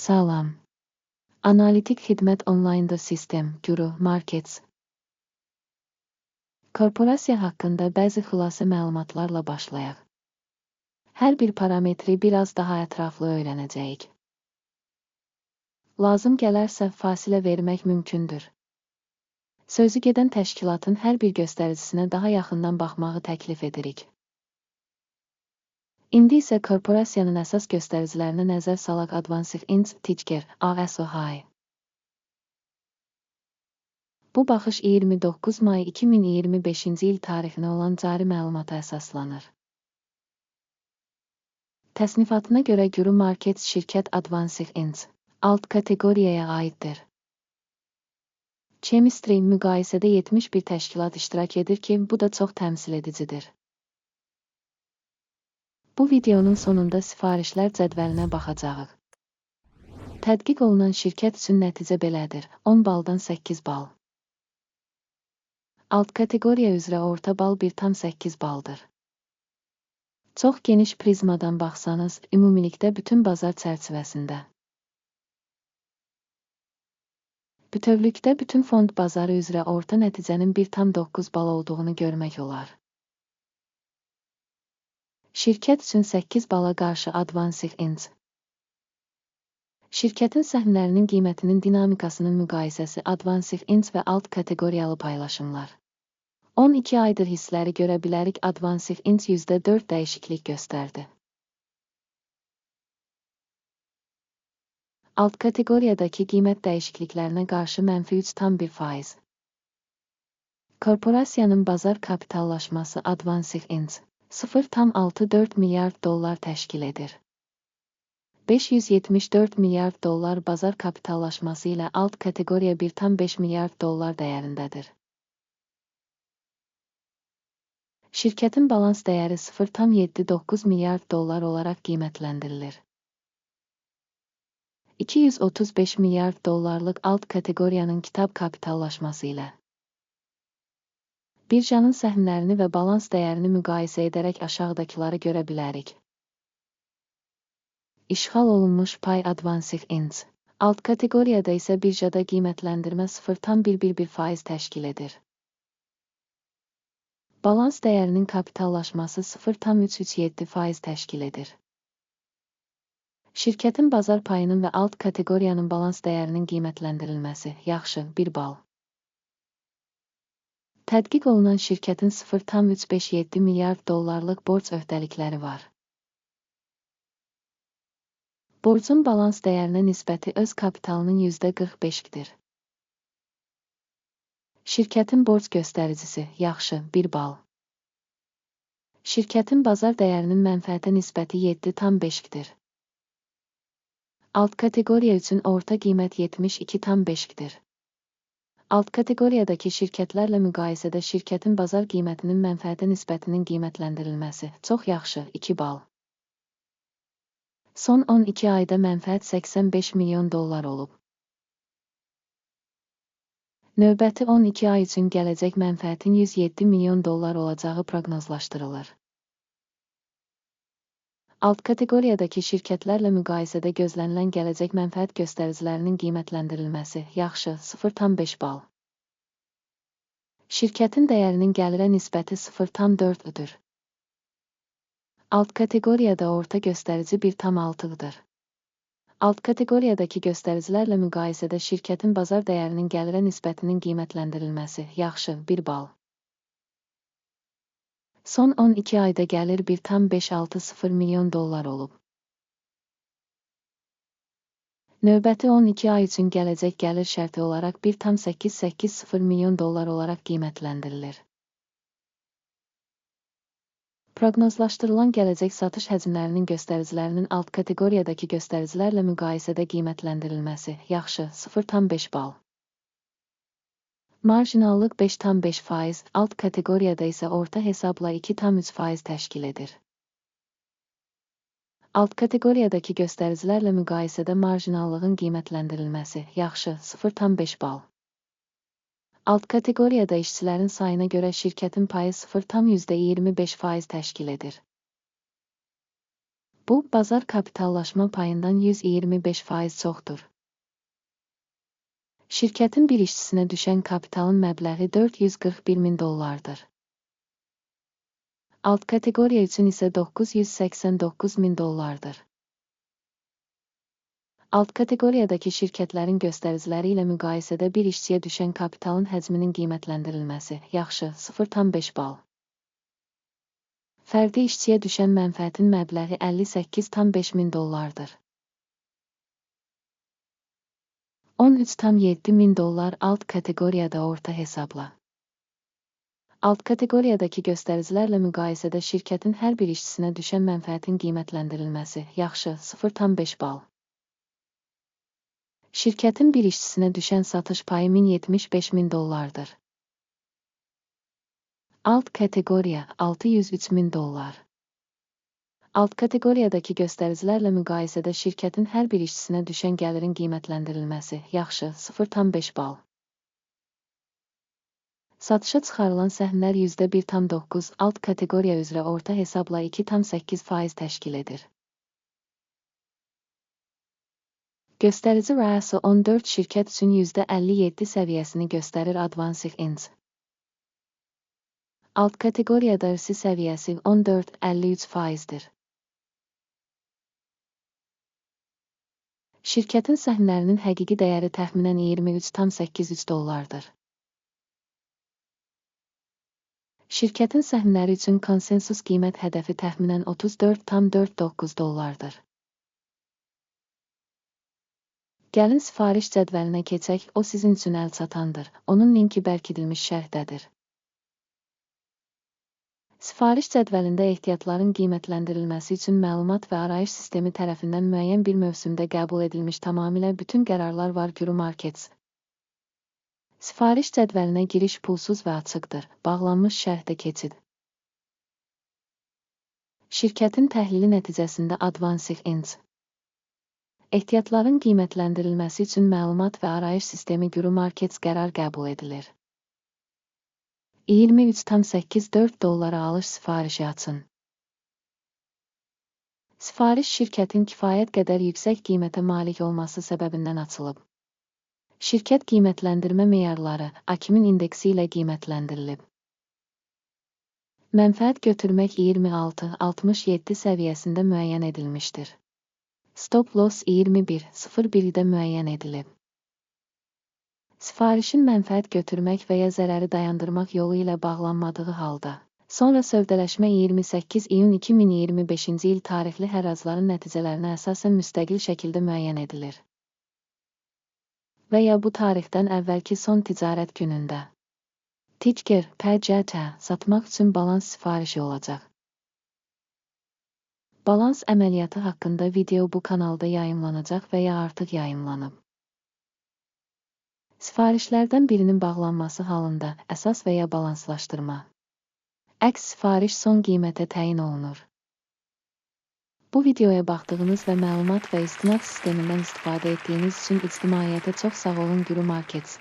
Salam. Analitik xidmət onlaynda sistem, Guru Markets. Korporasiya haqqında bəzi xülasə məlumatlarla başlayaq. Hər bir parametri biraz daha ətraflı öyrənəcəyik. Lazım gələrsə fasilə vermək mümkündür. Sözü gedən təşkilatın hər bir göstəricisine daha yaxından baxmağı təklif edirik. İndi isə korporasiyanın əsas göstəricilərinə nəzər salaq. Advanced Index, Ticker, ASO High. Bu baxış 29 may 2025-ci il tarixinə olan cari məlumata əsaslanır. Təsnifatına görə Guru Markets şirkət Advanced Index alt kateqoriyaya aiddir. Chemistry müqayisədə 71 təşkilat iştirak edir ki, bu da çox təmsil edicidir. Bu videonun sonunda sifarişlər cədvəlinə baxacağıq. Tədqiq olunan şirkət üçün nəticə belədir: 10 baldan 8 bal. Alt kateqoriya üzrə orta bal 1,8 baldır. Çox geniş prizmadan baxsanız, ümumilikdə bütün bazar çərçivəsində. Bütövlükdə bütün fond bazarı üzrə orta nəticənin 1,9 bal olduğunu görmək olar. Şirkət üçün 8 bala qarşı Advanced Index. Şirkətin səhmlərinin qiymətinin dinamikasının müqayisəsi Advanced Index və alt kateqoriyalı paylaşımlar. 12 aydır hissləri görə bilərik. Advanced Index %4 dəyişiklik göstərdi. Alt kateqoriyadakı qiymət dəyişikliklərinə qarşı -3,1%. Korporasiyanın bazar kapitallaşması Advanced Index $0,64 milyard təşkil edir. $574 milyard bazar kapitallaşması ilə alt kateqoriya $1,5 milyard dəyərindədir. Şirkətin balans dəyəri $0,79 milyard olaraq qiymətləndirilir. 235 milyard dollarlıq alt kateqoriyanın kitab kapitallaşması ilə. Birjanın səhmlərini və balans dəyərini müqayisə edərək aşağıdakıları görə bilərik. İşğal olunmuş pay Advanced Index. Alt kateqoriyada isə birjada qiymətləndirmə 0,111% təşkil edir. Balans dəyərinin kapitallaşması 0,337% təşkil edir. Şirkətin bazar payının və alt kateqoriyanın balans dəyərinin qiymətləndirilməsi, yaxşı, 1 bal. Tədqiq olunan şirkətin $0,357 milyard borc öhdəlikləri var. Borcun balans dəyərinə nisbəti öz kapitalının %45-dir. Şirkətin borc göstəricisi, yaxşı, 1 bal. Şirkətin bazar dəyərinin mənfəətə nisbəti 7,5-dir. Alt kateqoriya üçün orta qiymət 72,5-dir. Alt kateqoriyadakı şirkətlərlə müqayisədə şirkətin bazar qiymətinin mənfəətə nisbətinin qiymətləndirilməsi, çox yaxşı, 2 bal. Son 12 ayda mənfəət $85 milyon olub. Növbəti 12 ay üçün gələcək mənfəətin $107 milyon olacağı proqnozlaşdırılır. Alt kateqoriyadakı şirkətlərlə müqayisədə gözlənilən gələcək mənfəət göstəricilərinin qiymətləndirilməsi, yaxşı, 0,5 bal. Şirkətin dəyərinin gəlirə nisbəti 0,4-dür. Alt kateqoriyada orta göstərici 1,6-dır. Alt kateqoriyadakı göstəricilərlə müqayisədə şirkətin bazar dəyərinin gəlirə nisbətinin qiymətləndirilməsi, yaxşı, 1 bal. Son 12 ayda gəlir $1,560 milyon olub. Növbəti 12 ay üçün gələcək gəlir şərti olaraq $1,880 milyon olaraq qiymətləndirilir. Proqnozlaşdırılan gələcək satış həcmlərinin göstəricilərinin alt kateqoriyadakı göstəricilərlə müqayisədə qiymətləndirilməsi, yaxşı, 0,5 bal. Marjinallıq 5,5%, alt kateqoriyada isə orta hesabla 2,3% təşkil edir. Alt kateqoriyadakı göstəricilərlə müqayisədə marjinallığın qiymətləndirilməsi, yaxşı, 0,5 bal. Alt kateqoriyada işçilərin sayına görə şirkətin payı 0,25% təşkil edir. Bu, bazar kapitallaşma payından 125% çoxdur. Şirkətin bir işçisinə düşən kapitalın məbləği $441.000-dır. Alt kateqoriya üçün isə $989.000-dır. Alt kateqoriyadakı şirkətlərin göstəriciləri ilə müqayisədə bir işçiyə düşən kapitalın həcminin qiymətləndirilməsi, yaxşı, 0,5 bal. Fərdi işçiyə düşən mənfəətin məbləği $58.500-dır. $13.700 alt kateqoriyada orta hesabla. Alt kateqoriyadakı göstəricilərlə müqayisədə şirkətin hər bir işçisinə düşən mənfəətin qiymətləndirilməsi, yaxşı, 0,5 bal. Şirkətin bir işçisinə düşən satış payı $1075.000-dır. Alt kateqoriya $603.000. Alt kateqoriyadakı göstəricilərlə müqayisədə şirkətin hər bir işçisinə düşən gəlirin qiymətləndirilməsi, yaxşı, 0,5 bal. Satışa çıxarılan səhmlər %1,9, alt kateqoriya üzrə orta hesabla 2,8% təşkil edir. Göstərici ROAS 14 şirkət üçün %57 səviyyəsini göstərir. Advanced Inc. Alt kateqoriyada ROAS səviyyəsi 14,53%dir. Şirkətin səhmlərinin həqiqi dəyəri təxminən $23.83-dır. Şirkətin səhmləri üçün konsensus qiymət hədəfi təxminən $34.49-dır. Gəlin sifariş cədvəlinə keçək, o sizin üçün əlçatandır. Onun linki bərkidilmiş şərhdədir. Sifariş cədvəlində ehtiyatların qiymətləndirilməsi üçün məlumat və arayış sistemi tərəfindən müəyyən bir mövsümdə qəbul edilmiş tamamilə bütün qərarlar var. Guru Markets. Sifariş cədvəlinə giriş pulsuz və açıqdır. Bağlanmış şərhdə keçid. Şirkətin təhlili nəticəsində Advanced Inc. Ehtiyatların qiymətləndirilməsi üçün məlumat və arayış sistemi Guru Markets qərar qəbul edilir. $23.84 alış sifarişi açın. Sifariş şirkətin kifayət qədər yüksək qiymətə malik olması səbəbindən açılıb. Şirkət qiymətləndirmə meyarları AKİMin indeksi ilə qiymətləndirilib. Mənfəət götürmək 26,67 səviyyəsində müəyyən edilmişdir. Stop loss 21,01-də müəyyən edilib. Sifarişin mənfəət götürmək və ya zərəri dayandırmaq yolu ilə bağlanmadığı halda, sonra sövdələşmə 28 iyun 2025-ci il tarixli həracların nəticələrinə əsasən müstəqil şəkildə müəyyən edilir. Və ya bu tarixdən əvvəlki son ticarət günündə. Ticker, PCT, satmaq üçün balans sifarişi olacaq. Balans əməliyyatı haqqında video bu kanalda yayımlanacaq və ya artıq yayımlanıb. Sifarişlərdən birinin bağlanması halında əsas və ya balanslaşdırma. Əks sifariş son qiymətə təyin olunur. Bu videoya baxdığınız və məlumat və istinad sistemindən istifadə etdiyiniz üçün ictimaiyyətə çox sağ olun. Guru Markets.